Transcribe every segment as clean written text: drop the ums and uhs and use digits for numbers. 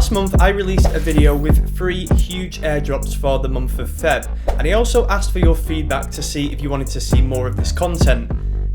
last month I released a video with 3 huge airdrops for the month of Feb, and I also asked for your feedback to see if you wanted to see more of this content.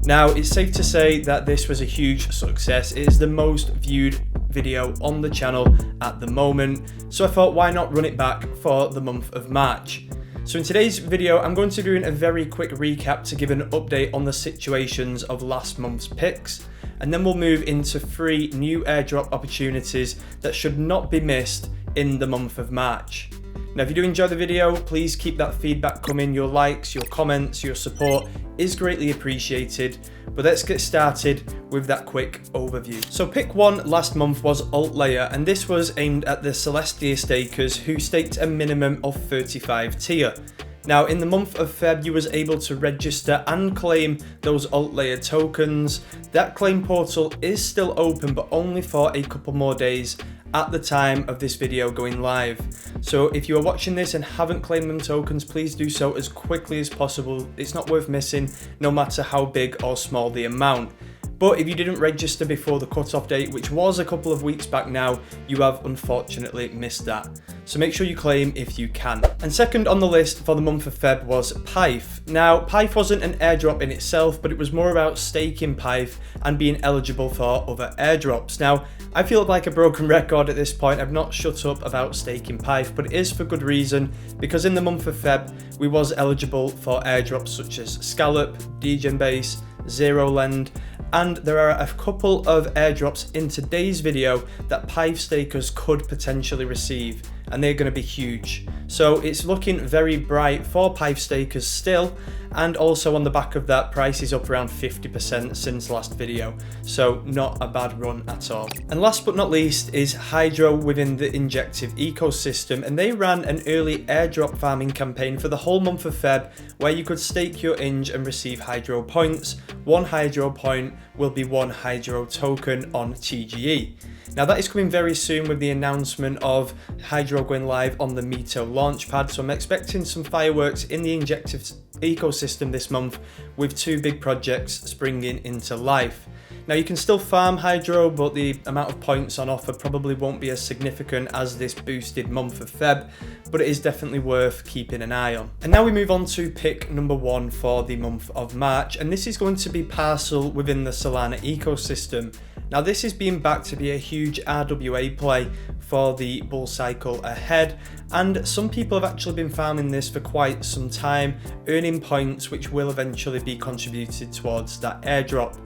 Now, it's safe to say that this was a huge success. It is the most viewed video on the channel at the moment, so I thought why not run it back for the month of March. So in today's video, I'm going to be doing a very quick recap to give an update on the situations of last month's picks, and then we'll move into 3 new airdrop opportunities that should not be missed in the month of March. Now, if you do enjoy the video, please keep that feedback coming. Your likes, your comments, your support is greatly appreciated. But let's get started with that quick overview. So pick 1 last month was Alt Layer, and this was aimed at the Celestia stakers who staked a minimum of 35 tier. Now, in the month of Feb, you was able to register and claim those Alt Layer tokens. That claim portal is still open, but only for a couple more days at the time of this video going live. So if you are watching this and haven't claimed them tokens, please do so as quickly as possible. It's not worth missing, no matter how big or small the amount. But if you didn't register before the cutoff date, which was a couple of weeks back now, you have unfortunately missed that. So make sure you claim if you can. And second on the list for the month of Feb was Pyth. Now, Pyth wasn't an airdrop in itself, but it was more about staking Pyth and being eligible for other airdrops. Now, I feel like a broken record at this point. I've not shut up about staking Pyth, but it is for good reason, because in the month of Feb, we was eligible for airdrops such as Scallop, Degen Base, Zero Lend, and there are a couple of airdrops in today's video that Pyth stakers could potentially receive, and they're going to be huge. So it's looking very bright for Pyth stakers still, and also on the back of that, price is up around 50% since last video, so not a bad run at all. And last but not least is Hydro within the Injective ecosystem, and they ran an early airdrop farming campaign for the whole month of Feb where you could stake your Inj and receive Hydro points. 1 Hydro point will be 1 Hydro token on TGE. Now that is coming very soon with the announcement of Hydro going live on the Mito launchpad, so I'm expecting some fireworks in the Injective ecosystem this month with 2 big projects springing into life. Now you can still farm Hydro, but the amount of points on offer probably won't be as significant as this boosted month of Feb, but it is definitely worth keeping an eye on. And now we move on to pick number 1 for the month of March, and this is going to be Parcel within the Solana ecosystem. Now this is being backed to be a huge RWA play for the bull cycle ahead, and some people have actually been farming this for quite some time, earning points which will eventually be contributed towards that airdrop.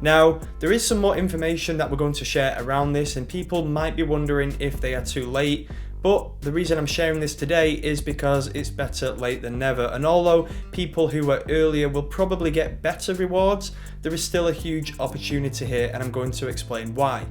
Now, there is some more information that we're going to share around this, and people might be wondering if they are too late, but the reason I'm sharing this today is because it's better late than never. And although people who were earlier will probably get better rewards, there is still a huge opportunity here, and I'm going to explain why.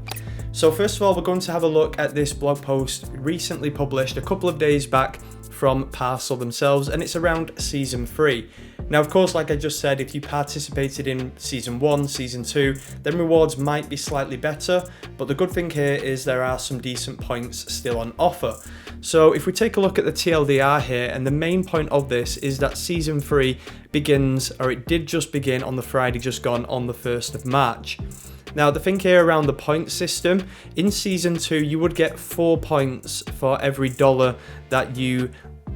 So first of all, we're going to have a look at this blog post recently published a couple of days back from Parcel themselves, and it's around Season 3. Now, of course, like I just said, if you participated in Season 1, Season 2, then rewards might be slightly better, but the good thing here is there are some decent points still on offer. So if we take a look at the TLDR here, and the main point of this is that Season 3 begins, or it did just begin on the Friday just gone on the 1st of March. Now, the thing here around the point system, in Season 2, you would get 4 points for every dollar that you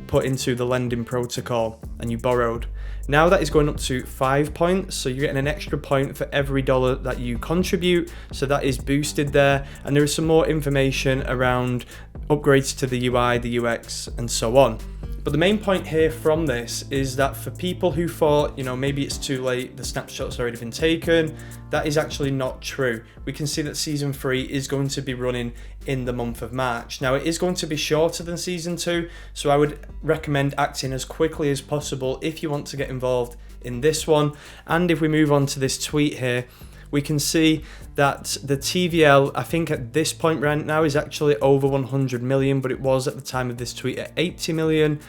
put into the lending protocol and you borrowed. Now that is going up to 5 points, so you're getting an extra point for every dollar that you contribute, so that is boosted there, and there is some more information around upgrades to the UI, the UX, and so on. But the main point here from this is that for people who thought, maybe it's too late, the snapshot's already been taken, that is actually not true. We can see that Season 3 is going to be running in the month of March. Now, it is going to be shorter than Season 2, so I would recommend acting as quickly as possible if you want to get involved in this one. And if we move on to this tweet here, we can see that the TVL, I think at this point right now, is actually over 100 million, but it was at the time of this tweet at 80 million.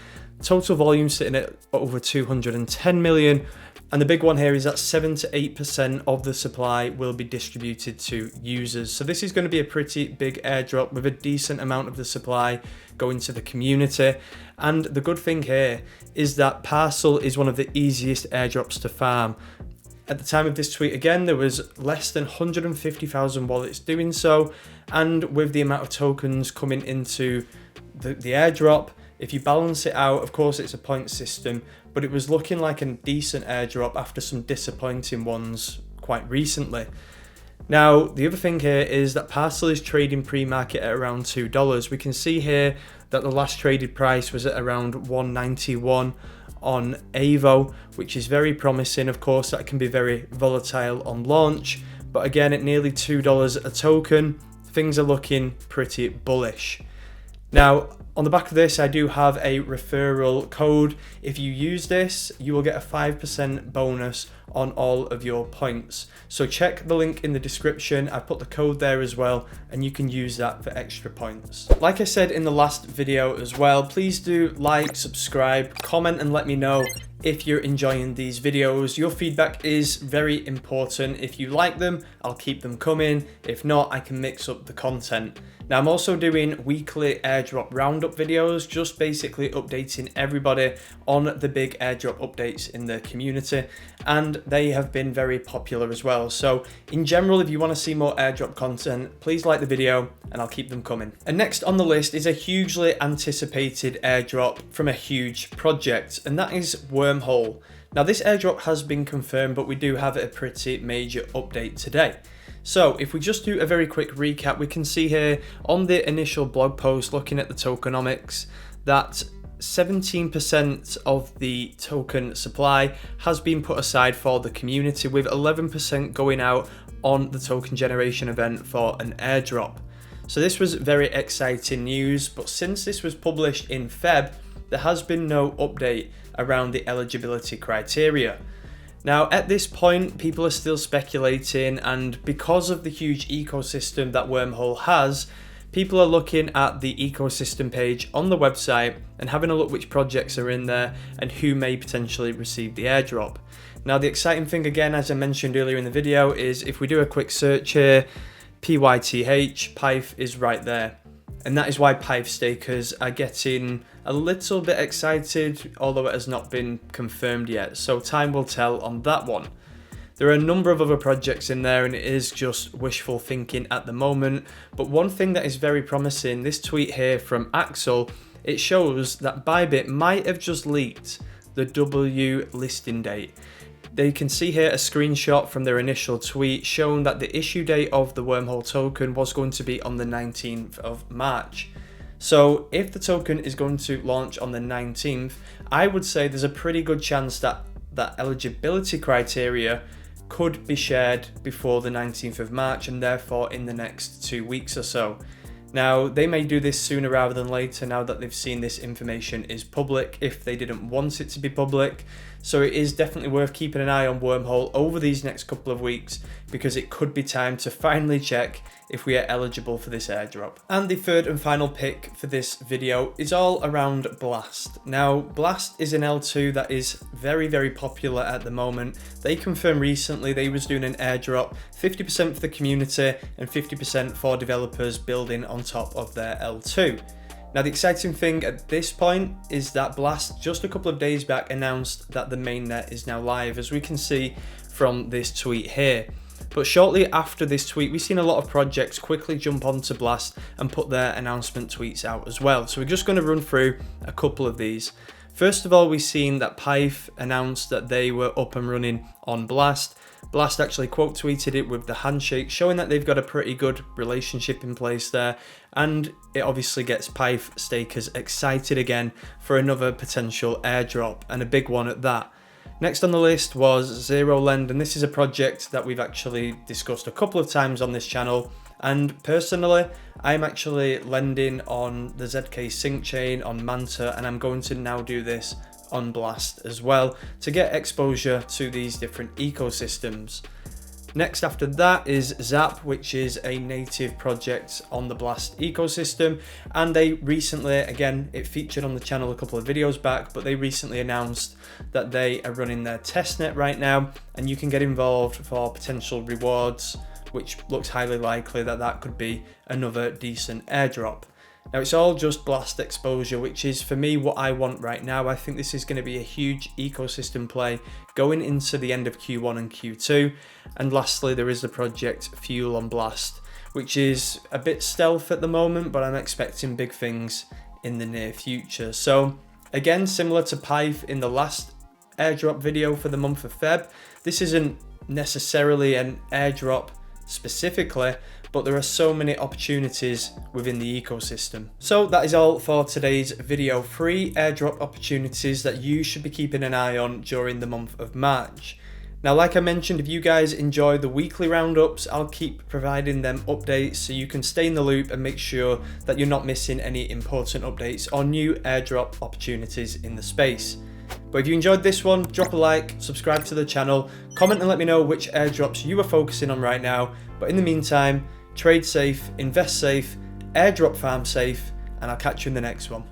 Total volume sitting at over 210 million. And the big one here is that 7 to 8% of the supply will be distributed to users. So this is going to be a pretty big airdrop with a decent amount of the supply going to the community. And the good thing here is that Parcel is one of the easiest airdrops to farm. At the time of this tweet, again, there was less than 150,000 wallets doing so, and with the amount of tokens coming into the airdrop, if you balance it out, of course it's a point system, but it was looking like a decent airdrop after some disappointing ones quite recently. Now, the other thing here is that Parcel is trading pre-market at around $2. We can see here that the last traded price was at around $1.91 on Avo, which is very promising. Of course, that can be very volatile on launch, but again, at nearly $2 a token, things are looking pretty bullish. Now, on the back of this, I do have a referral code. If you use this, you will get a 5% bonus on all of your points. So check the link in the description. I put the code there as well, and you can use that for extra points. Like I said in the last video as well, please do like, subscribe, comment, and let me know if you're enjoying these videos. Your feedback is very important. If you like them, I'll keep them coming. If not, I can mix up the content. Now, I'm also doing weekly airdrop roundup videos, just basically updating everybody on the big airdrop updates in the community, and they have been very popular as well. So in general, if you want to see more airdrop content, please like the video and I'll keep them coming. And next on the list is a hugely anticipated airdrop from a huge project, and that is Wormhole. Now, this airdrop has been confirmed, but we do have a pretty major update today. So if we just do a very quick recap, we can see here on the initial blog post looking at the tokenomics that 17% of the token supply has been put aside for the community, with 11% going out on the token generation event for an airdrop. So this was very exciting news, but since this was published in Feb, there has been no update around the eligibility criteria. Now, at this point, people are still speculating, and because of the huge ecosystem that Wormhole has, people are looking at the ecosystem page on the website and having a look which projects are in there and who may potentially receive the airdrop. Now, the exciting thing, again, as I mentioned earlier in the video, is if we do a quick search here, PYTH is right there. And that is why Pyth stakers are getting a little bit excited, although it has not been confirmed yet. So time will tell on that one. There are a number of other projects in there, and it is just wishful thinking at the moment. But one thing that is very promising, this tweet here from Axel, it shows that Bybit might have just leaked the W listing date. They can see here a screenshot from their initial tweet showing that the issue date of the Wormhole token was going to be on the 19th of March. So if the token is going to launch on the 19th, I would say there's a pretty good chance that that eligibility criteria could be shared before the 19th of March, and therefore in the next 2 weeks or so. Now, they may do this sooner rather than later now that they've seen this information is public, if they didn't want it to be public. So it is definitely worth keeping an eye on Wormhole over these next couple of weeks, because it could be time to finally check if we are eligible for this airdrop. And the third and final pick for this video is all around Blast. Now, Blast is an L2 that is very, very popular at the moment. They confirmed recently they was doing an airdrop, 50% for the community and 50% for developers building on top of their L2. Now, the exciting thing at this point is that Blast just a couple of days back announced that the mainnet is now live, as we can see from this tweet here. But shortly after this tweet, we've seen a lot of projects quickly jump onto Blast and put their announcement tweets out as well. So we're just going to run through a couple of these. First of all, we've seen that Pyth announced that they were up and running on Blast. Blast actually quote tweeted it with the handshake, showing that they've got a pretty good relationship in place there, and it obviously gets Pyth stakers excited again for another potential airdrop, and a big one at that. Next on the list was Zero Lend, and this is a project that we've actually discussed a couple of times on this channel, and personally I'm actually lending on the ZK Sync chain on Manta, and I'm going to now do this on Blast as well to get exposure to these different ecosystems. Next after that is Zap, which is a native project on the Blast ecosystem, and they recently, again, it featured on the channel a couple of videos back, but they recently announced that they are running their testnet right now, and you can get involved for potential rewards, which looks highly likely that that could be another decent airdrop. Now it's all just blast exposure, which is for me what I want right now. I think this is going to be a huge ecosystem play going into the end of Q1 and Q2. And lastly, there is the project Fuel on Blast, which is a bit stealth at the moment, but I'm expecting big things in the near future. So again, similar to Pyth in the last airdrop video for the month of Feb, this isn't necessarily an airdrop specifically, but there are so many opportunities within the ecosystem. So that is all for today's video. 3 airdrop opportunities that you should be keeping an eye on during the month of March. Now, like I mentioned, if you guys enjoy the weekly roundups, I'll keep providing them updates so you can stay in the loop and make sure that you're not missing any important updates or new airdrop opportunities in the space. But if you enjoyed this one, drop a like, subscribe to the channel, comment and let me know which airdrops you are focusing on right now. But in the meantime, trade safe, invest safe, airdrop farm safe, and I'll catch you in the next one.